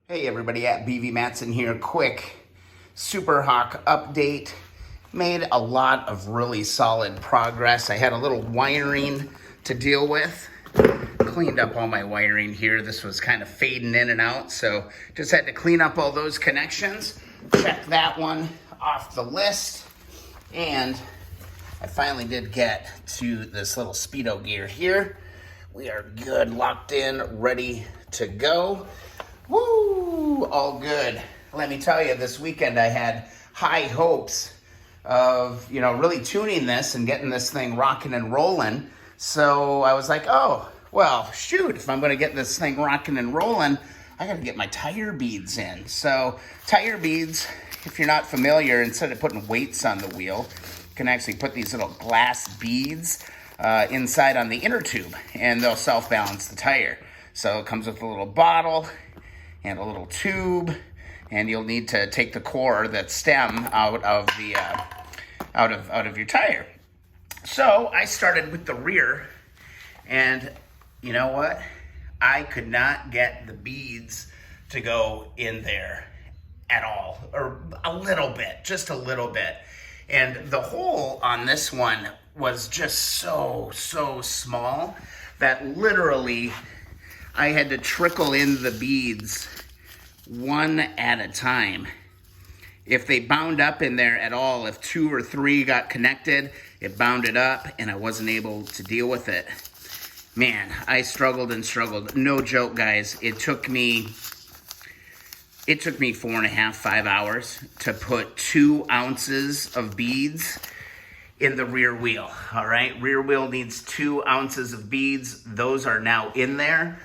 Hey everybody, at BV Matson here. Quick Super Hawk update. Made a lot of really solid progress. I had a little wiring to deal with. Cleaned up all my wiring here. This was kind of fading in and out, so just had to clean up all those connections. Check that one off the list. And I finally did get to this little speedo gear here. We are good, locked in, ready to go. Woo! All good. Let me tell you, this weekend I had high hopes of, really tuning this and getting this thing rocking and rolling. So I was like, oh, well, shoot, if I'm going to get this thing rocking and rolling, I got to get my tire beads in. So tire beads, if you're not familiar, instead of putting weights on the wheel, you can actually put these little glass beads inside on the inner tube, and they'll self-balance the tire. So it comes with a little bottle and a little tube, and you'll need to take the core, that stem, out of the out of your tire. So I started with the rear, and you know what? I could not get the beads to go in there at all, or a little bit, just a little bit. And the hole on this one was just so small that literally I had to trickle in the beads one at a time. If they bound up in there at all, if 2 or 3 got connected, it bounded up and I wasn't able to deal with it. Man, I struggled and struggled. No joke, guys. It took me 4.5, 5 hours to put 2 ounces of beads in the rear wheel. All right, rear wheel needs 2 ounces of beads. Those are now in there.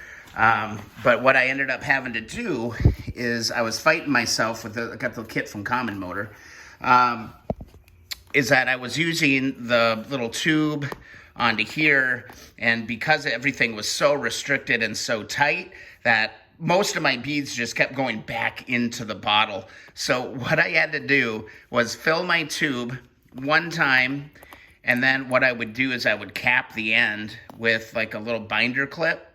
But what I ended up having to do is I was fighting myself with I got the kit from Common Motor, is that I was using the little tube onto here, and because everything was so restricted and so tight that most of my beads just kept going back into the bottle. So what I had to do was fill my tube one time, and then what I would do is I would cap the end with like a little binder clip,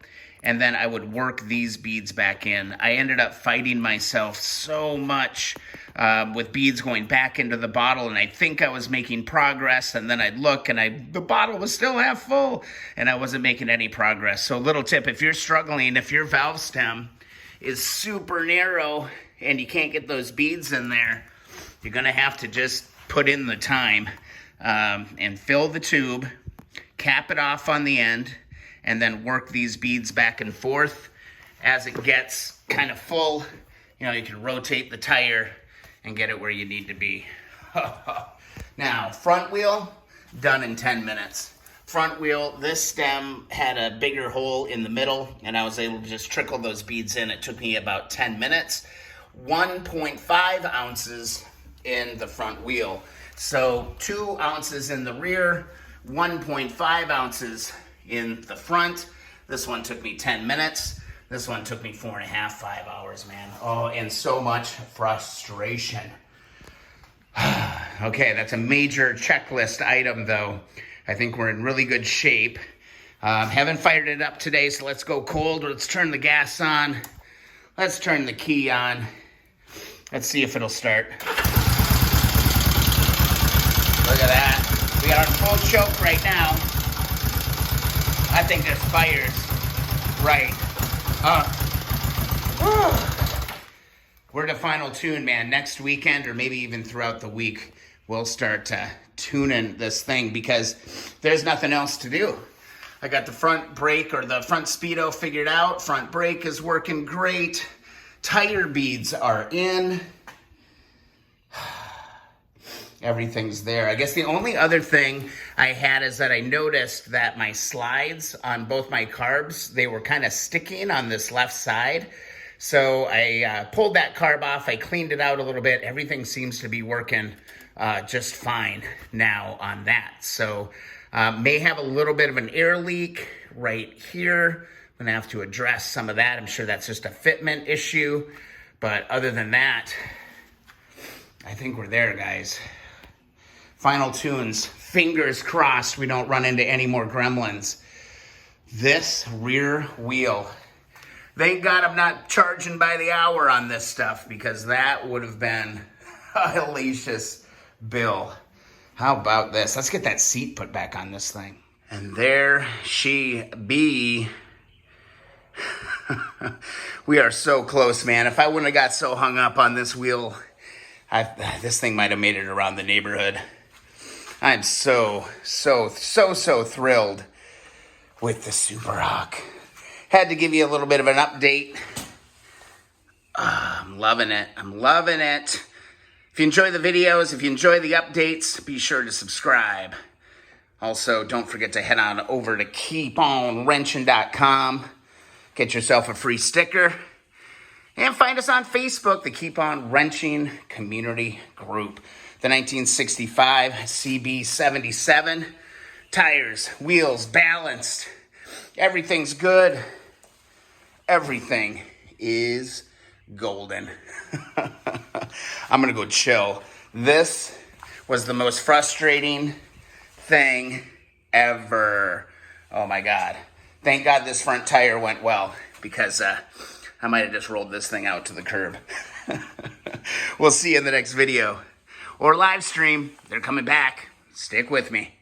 and then I would work these beads back in. I ended up fighting myself so much with beads going back into the bottle, and I think I was making progress, and then I'd look and the bottle was still half full and I wasn't making any progress. So little tip, if you're struggling, if your valve stem is super narrow and you can't get those beads in there, you're gonna have to just put in the time and fill the tube, cap it off on the end, and then work these beads back and forth. As it gets kind of full, you can rotate the tire and get it where you need to be. Now, front wheel, done in 10 minutes. Front wheel, this stem had a bigger hole in the middle, and I was able to just trickle those beads in. It took me about 10 minutes. 1.5 ounces in the front wheel. So 2 ounces in the rear, 1.5 ounces in the front. This one took me 10 minutes. This one took me 4.5, 5 hours, man. Oh, and so much frustration. Okay, that's a major checklist item, though. I think we're in really good shape. Haven't fired it up today, so let's go cold. Let's turn the gas on. Let's turn the key on. Let's see if it'll start. Look at that. We got our full choke right now. I think this fire's right. We're the final tune, man. Next weekend, or maybe even throughout the week, we'll start tuning this thing because there's nothing else to do. I got the front brake, or the front speedo, figured out. Front brake is working great. Tire beads are in. Everything's there. I guess the only other thing I had is that I noticed that my slides on both my carbs, they were kind of sticking on this left side. So I pulled that carb off. I cleaned it out a little bit. Everything seems to be working just fine now on that. So may have a little bit of an air leak right here. I'm going to have to address some of that. I'm sure that's just a fitment issue. But other than that, I think we're there, guys. Final tunes. Fingers crossed we don't run into any more gremlins. This rear wheel Thank God I'm not charging by the hour on this stuff, because that would have been a hellacious bill. How about this? Let's get that seat put back on this thing. And there she be. We are so close, man. If I wouldn't have got so hung up on this wheel, this thing might have made it around the neighborhood. I'm so thrilled with the Super Hawk. Had to give you a little bit of an update. I'm loving it. I'm loving it. If you enjoy the videos, if you enjoy the updates, be sure to subscribe. Also, don't forget to head on over to keeponwrenching.com. Get yourself a free sticker. And find us on Facebook, the Keep On Wrenching Community Group. The 1965 CB77. Tires, wheels, balanced. Everything's good. Everything is golden. I'm going to go chill. This was the most frustrating thing ever. Oh my God. Thank God this front tire went well, because I might have just rolled this thing out to the curb. We'll see you in the next video or live stream. They're coming back. Stick with me.